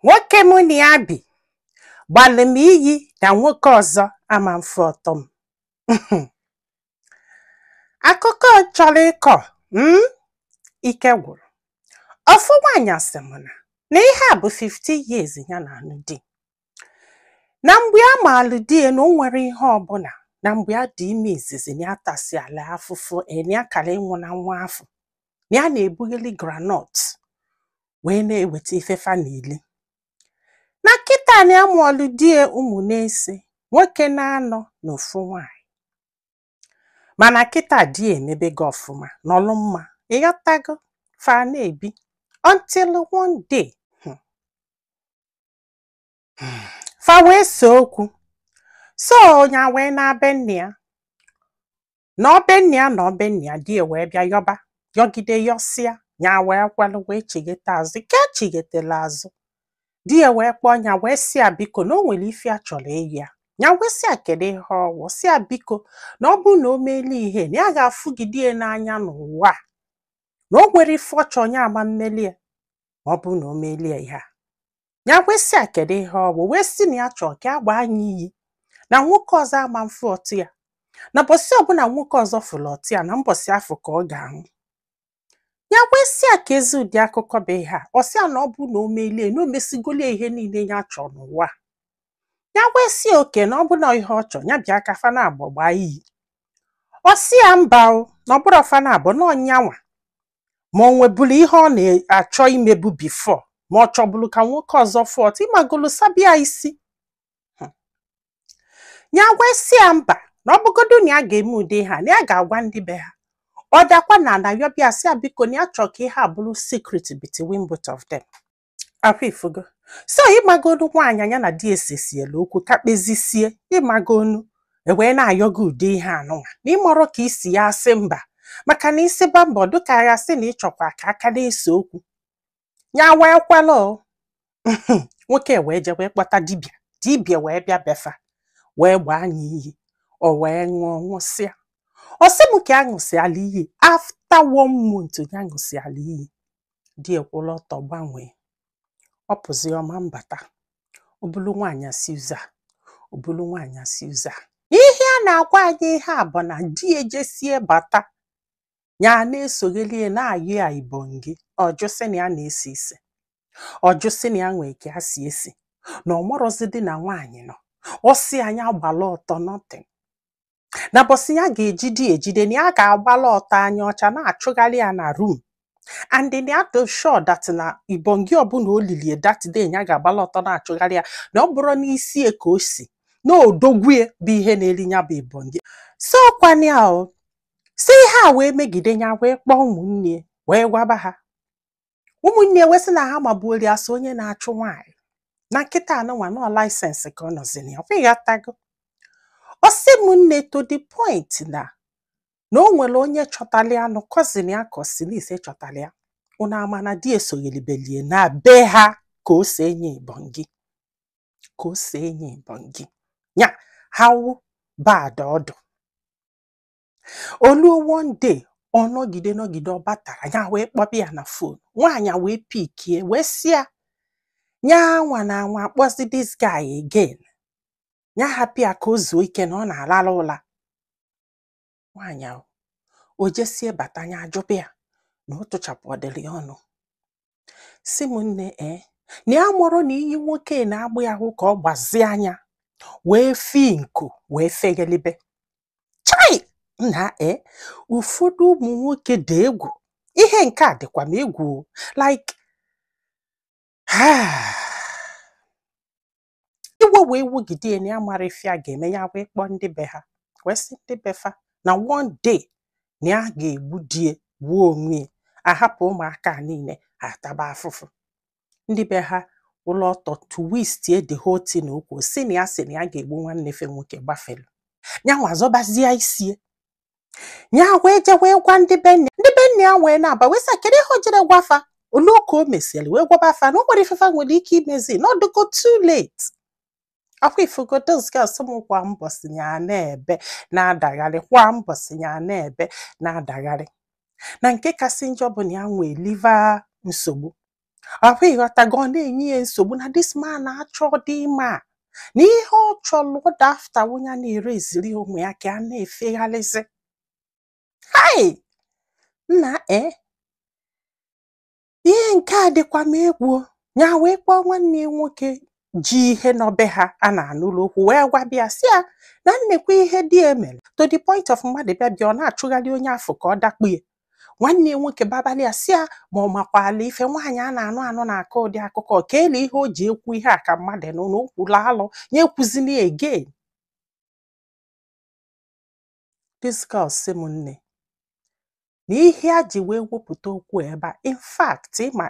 Nwoke mụ na ya bi gbalụ m iyi na nwoke ọzọ ama mfe ọtọ m. Akụkọ chọrọ ịkọ ike gwụrụ. Ofu nwaanyị asị m na ihe a bụ 50 years ya na anụ di. Na mgbe a maalụ di ya na o nwere ihe ọbụla, na mgbe a dị ime izizi na ya tasị ala afụfụ ya kara ịnwụ na nwa afọ, na ya na-ebugheli groundnut wee na-eweta ifefa n'ili. Na kịta na amụọlụ di ya ụmụ na-ese nwoke na-anọ n'ofu nwaanyị. Mana kịta di ya emebego ọfụma n'ọlụ mma, ịghọtago, fa na-ebi until one day fa wee so okwu. So nya wee na-be nne ya, na obe nne ya na obe nne ya, di ya wee bịa yọba yọgide yọsịa, nya wee kwalụ wee chighete azụ. Ke chighetela azụ, di ya wee kpọọ nya wee sị ya biko na o nwere ife a chọrọ ịyị ya. Nya wee sị ya kedu ihe ọwụ, sị ya biko na ọ bụ na o meela ihe na ya ga-afụgide ya n'anya n'ụwa, na o nwere ife ọ chọrọ nya ama mmeli ya ma ọ bụ na o meela ya ihe a. Nya wee sị ya kedu ihe ọwụ, wee sị na ya chọrọ ka a gbaa anya iyi na nwoke ọzọ ama mfe ọtụ ya, na mbọsị ọbụla nwoke ọzọ fụrụ ọtụ ya na mbọsị afọ ka ọ ga-anwụ. Ya wee sị ya ka ezi ụdị akụkọ bụ ihe a. Ọ sị ya na ọ bụ na o meelie na o mesigolo ihe niile ya chọrọ n'ụwa. Ya wee sị ya oke na ọ bụ na ihe ọ chọrọ ya bịa ka fa na-abọ gbaa iyi. Ọ sị ya mba o, na ọ bụrụ fa na-abọ na ọnyanwa ma o nwebulu ihe ọ na-achọ imebu bifọ, ma ọ chọbulu ka nwoke ọzọ fụ ọtụ ịmagolu sabịa isi. Ya wee sị ya mba na ọ bụgodu na ya ga-eme ụdị ha na ya ga-agwa ndị be ha. Ọ dakwa na yọbịa sị ya biko na ya chọrọ ka ihe a bụrụ secret between both of them. Akwa ifugo. So ịmagonu nwaanyị anya na di esesiela okwu ka kpezisie, ịmagonu wee na-ayọgo ụdị ihe anụnwa na ịmọrọ ka isi ya asị mba, maka na isi ba mbọ dịka ya sị na ịchọkwa ka aka na-ese okwu. Ya wee kwelụ nwoke wee je wee kpọta dibịa. Dibịa wee bịa befa wee gbaa anya iyi. O wee ṅụọ ṅụsịa. Ọ sị m ka a ṅụsịala iyi. After 1 month ya ṅụsịala iyi, di ekwụla ọtọ gbanwee. Ọ pụzi ọma mbata. O bulu nwaanyị asị ụzọ a, o bulu nwaanyị asị ụzọ a. Ihe a na-agwa anyị ihe a bụ na di ejesie bata, ya na-esogheli ya na-ayị ya ibongi. Ọjụ sị na ya na-esi isi, ọjụ sị na ya nwee ka ya si esi, na ọ mọrọzi dị na nwaanyị nọ. Ọ sị anya gbala ọtọ nothing. Na bọsị ya ga-ejide ejide na ya ga-agbala ọtọ anya ọcha na-achụgharị ya na room. And then ya to sure that na ibongi ọbụla o lilie that day ya ga-agbala ọtọ na-achụgharị ya, na ọ bụrụ n'isi ya ka o si na odogwue bụ ihe na-eri ya bụ ibongi. So kwanye o, si ihe a wee megide ya wee kpọọ ụmụnne wee gwaba ha. Ụmụnne wee sị na ha magbuoli asị onye na-achụ nwaanyị na nkịta anụnwa nọ laịsensị ka ọ nọzini ya. Ọfịghọtago. Ọ sị m nne to the point na o nwere onye chọtali anụ cousin ya ka osinise chọtali ya. Unu ama na di esoghelibelie na be ha ka o si enye ibongi. Ka o si enye ibongi. Nya how bad ọdụ. Olu one day ọ nọgide ọ batara, ya wee kpọbịa ya na phone. Nwaanyị wee pikie wee sị ya nya nwa na nwa akpọzi this guy again. Ya hapụ ya ka o zuo ike na ọ na-alala ụla. Nwaanyị o jesie bata anya ajụba ya na ọ tụchapụ ọdịrị ọnụ. Sị m nne na ya mụrụ na iyi nwoke na-agbụ ya hụ ka ọ gbazie anya wee fi nku wee feghelibe. Chai! Na ụfọdụ ụmụ nwoke dị egwu. Ihe nke a dịkwa m egwu. Like iwe wee wugide na ya mara ife a ga-eme. Ya wee kpọọ ndị be ha wee sị ndị befa na one day na ya ga-egbu die gbuo onwe, ahapụ ụmụaka niile ataba afụfụ. Ndị be ha ụlọ ọtọ twistie the whole thing okwu. Si na ya sị na ya ga-egbu nwanne fe nwoke gbafelu. Ya nwa zọbazie isie. Ya wee je wee gwa ndị be nne. Ndị be nne ya wee na-aba wee sị kedu ihe o jere gwafa. Olu ka o mesịrị wee gwaba afa na o nwere ifefa nwere ike imezi na ọ dịgo too late. Akwa ifugo those girls m kwa mbọsị ya na-ebe na-adagharị, kwa mbọsị ya na-ebe na-adagharị. Na nke kasị njọ bụ na ya nwee liver nsogbu. Ahụ ịghọtago ọ na-enye ya nsogbu na this man na-achọ dị ime na ihe ọ chọrọ ụda afta onye na-ere eziri ụmụ ya ka a na-efegharịzi. Hai nna ihe nke a dịkwa m egwu ya wee kpọọ nwanne ya nwoke ji ihe n'obe ha a na-anụrụ okwu wee gwa bịa si ya na nnekwa ihe dị emere to the point of mmadụ bịa ọ na-achụgharị onye afọ ka ọ dakpu ya. Nwanne ya nwoke babalị ya si ya ma ọ makwala ife nwaanyị a na-anụ anụ na-akọ ụdị akụkọ ka ele ihe o ji ekwu ihe a ka mmadụ nụ na okwulu alụ ya ekwuzili again. This girl sị m nne na ihe a ji wee wepụta okwu ebe a in fact ịma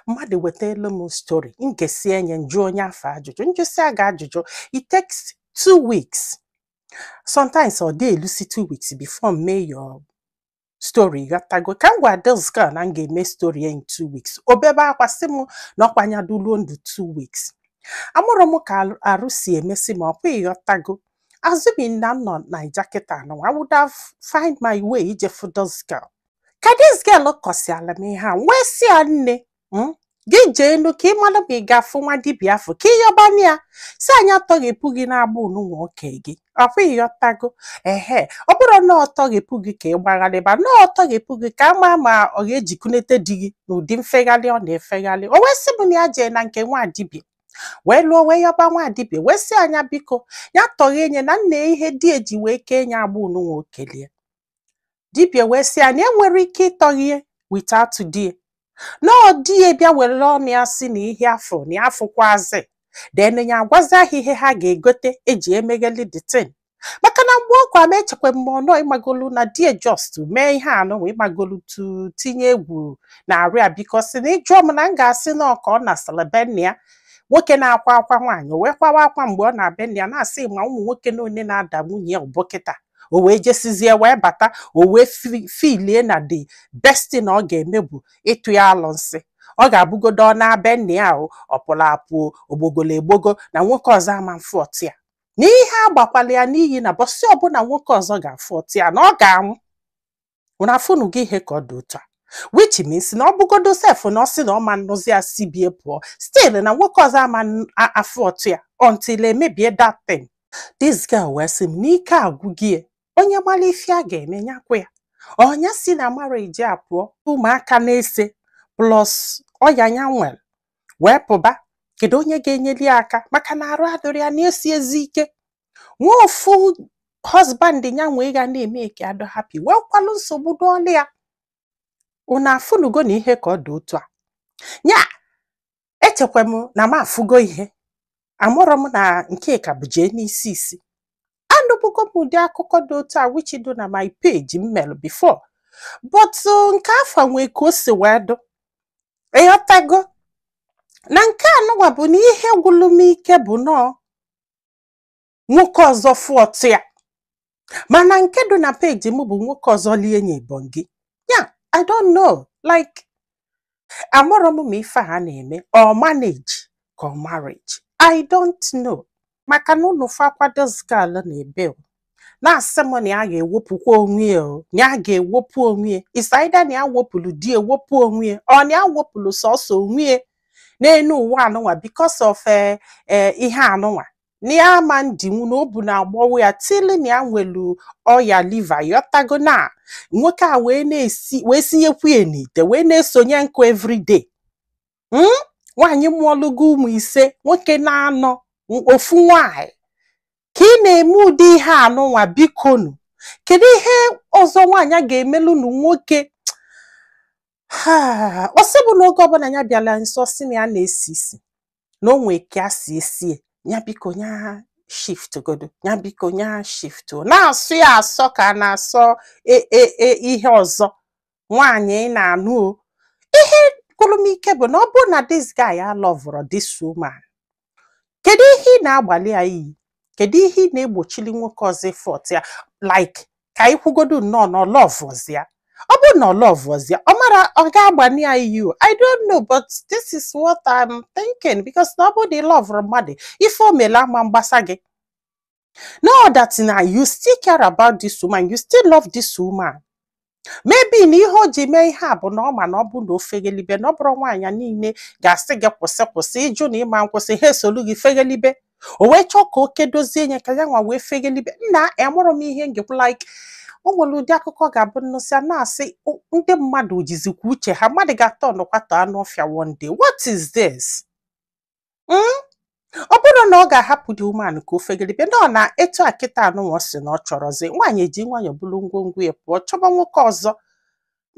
mmadụ wetara m story ngesi enye njụ onye afọ ajụjụ njụsi a ga-ajụjụ it takes 2 weeks sometimes ọ dị elusi 2 weeks before mee your story ghọtago ka m gwa this girl na m ga-eme story in 2 weeks obebe akwa sị m na ọkwanyaduluo ndụ 2 weeks amụrụ m ka arụ si emesi ma ọkwa ịghọtago azụbi na m nọ Naija kịta nọ I would have find my way ije for this girl. Ka this girl kọsiala m ihe a wee si ya nne gị jee enu ka ị mara ma ị ga-afụ nwa dibịa afọ ka ịyọbana ya si anyị atọghepụ gị na-agba unu nwoke gị ọkwa ịghọtago ọ bụrụ na ọtọghepụ gị ka ị gbagharịba na ọtọghepụ gị ka ama ma ọ ga-ejikunete di gị n'ụdị mfegharị ọ na-efegharị o wee sị m na ya jee na nke nwa dibịa wee lụọ wee yọba nwa dibịa wee sị anya biko ya tọghe enye na nna ihe di eji wee kee nye agba unu nwoke lie. Dibịa wee sị ya na enwere ike ịtọghie without die na ọdie bịa were ọnụ ya si na ihe afọ na afụkwazi then ya agwazi ahụ ihe ha ga-egote eji emegheli the thing maka na mgbe ọkwa m echekwa m ọnọ ịmagolu na die just mee ihe anụ ịmagolu tu tinye egwu na arịa biko si na ịjụọ m na m ga-asị na ọka ọ na nne ya nwoke na-akwa akwa nwaanyị o wee kwawa akwa mgbe ọ na-abịa nne ya na-asị ma ụmụ nwoke na one na-ada nwunye ya ụbọkịta o wee jesizie wee bata o wee filie na the best thing ọ ga-eme bụ ịtụ ya alụ nsị ọ ga-abụgodo ọ na-abịa nne ya ọ pụrụ apụ ogbogolo egbogo na nwoke ọzọ ama mfọtụ ya na ihe agbakwala ya n'iyi na bọsị ọbụla nwoke ọzọ ga-afọtụ ya na ọ ga-anwụ ụna afụnụ gị ihe ka ọ dị otu a which means na ọ bụgodo sef na ọ sị na ọ ma nnụzi ya si bie pụọ still na nwoke ọzọ ama afọtụ ya until emebie that thing. This girl wee sị m n'ike agwụ gị onye mara ife a ga-eme nyakwa ya ọnya si na marriage apụọ ụmụaka na-ese plus ọya ya nwere wee pụba kedu onye ga-enyeli aka maka na arụ adịrị ya na-esi ezi ike nwa ofu husband ya nwee ga na-eme ka adọ happy wee kwalụ nsogbu n'ọlụ ya unu afụnugo na ihe ka ọ dị otu a nya echekwa m na m afụgo ihe amụrụ m na nke ka bụ jee n'isi isi anụbụgo m ụdị akụkọ dị otu a which do na my page m mere before but nke afọ nwee ka o si wee dụ ịghọtago na nke anụnwa bụ na ihe gwụlụ m ike bụ nọọ nwoke ọzọ fọtụ ya mana nke dị na page m bụ nwoke ọzọ lie nye ibongi ya I don't know like amụrụ m ma ife ha na-eme or manage ka ọ marriage I don't know maka na unu fakwado skal na-ebe na-asị m na ya ga-ewepụkwa onwe ya na ya ga-ewepụ onwe ya is either na ya wepụrụ di ewepụ onwe ya ọ na ya wepụrụ sọsọ onwe ya n'elu ụwa anụnwa because of ihe anụnwa na ya ama ndinwu na obu na agbọwụ ya tili na ya nwelu ọya liva yọtago na nwoke a wee sinyekwu ya n'ite wee na-esonye nkụ everyday nwaanyị mụọlụgo ụmụ 5 nwoke na-anọ ofu nwaanyị ka ị na-eme ụdị ihe anụnwa bikonu kedu ihe ọzọ nwaanyị a ga-emelu nu nwoke ọ sị bụ n'oge ọbụla ya bịala nsọ si na ya na-esi isi na onwe ka a si esie ya biko nya shift godo ya biko nya shift na-asụ ya asọ ka na-asọ ihe ọzọ nwaanyị na-anụ ihe kwuru m ike bụ na ọ bụ na this guy ya lovụrụ this woman kedu ihe ị na-agbalị ya iyi kedu ihe ị na-egbochili nwoke ọzọ fọt ya like ka anyị kwugodo nnọọ na ọlọvụzi ya ọ bụ na ọlọvụzi ya ọ mara ọ ga-agbani ya iyi I don't know but this is what I'm thinking because na ọ bụ na lọvụrụ mmadụ ife o mele ama mgbasa gị no that na you still care about this woman you still love this woman maybe na ihe o ji mee ihe a bụ na ọ ma na ọ bụ na o feghelibe na ọ bụrụ nwaanyị niile ga-asị gị kwụsị ịjụ na ịma nkwụsị ha esolu gị feghelibe o wee chọọ ka oke dozie nye ka ya nwa wee feghelibe nna amụrụ m ihe ngekwu like o nwere ụdị akụkọ ga-abụ nnụsị na-asị ndị mmadụ jizikwa uche ha mmadụ ga-atọ ọnụkwatọ anụ ọfịa one day. What is this? Ọ bụrụ na ọ ga-ahapụ dị umeanụ ka o feghelibe nọ na etu a kịta anụnwa si na ọ chọrọzi nwaanyị eji nwayọọ bụrụ ngwongwo ya pụọ chọba nwoke ọzọ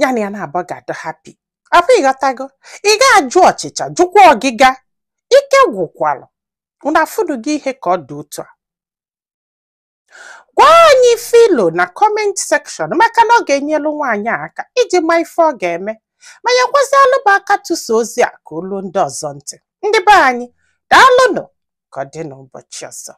ya na ya na-abụ ga-adọ happy. Afọ ịghọtago ị ga-ajụ ọchịcha jụkwa ọgịga ike gwụkwalụ na afụdụ gị ihe ka ọ dị otu a. Gwa anyị filo na comment section maka na ọ ga-enyelu nwaanyị aka iji ma ife ọ ga-eme ma ya gwazialụba aka tụso ozi a ka olu ndị ọzọ ntị. Ndị be anyị daalụnụ ka ọ dị n'ụbọchị ọzọ.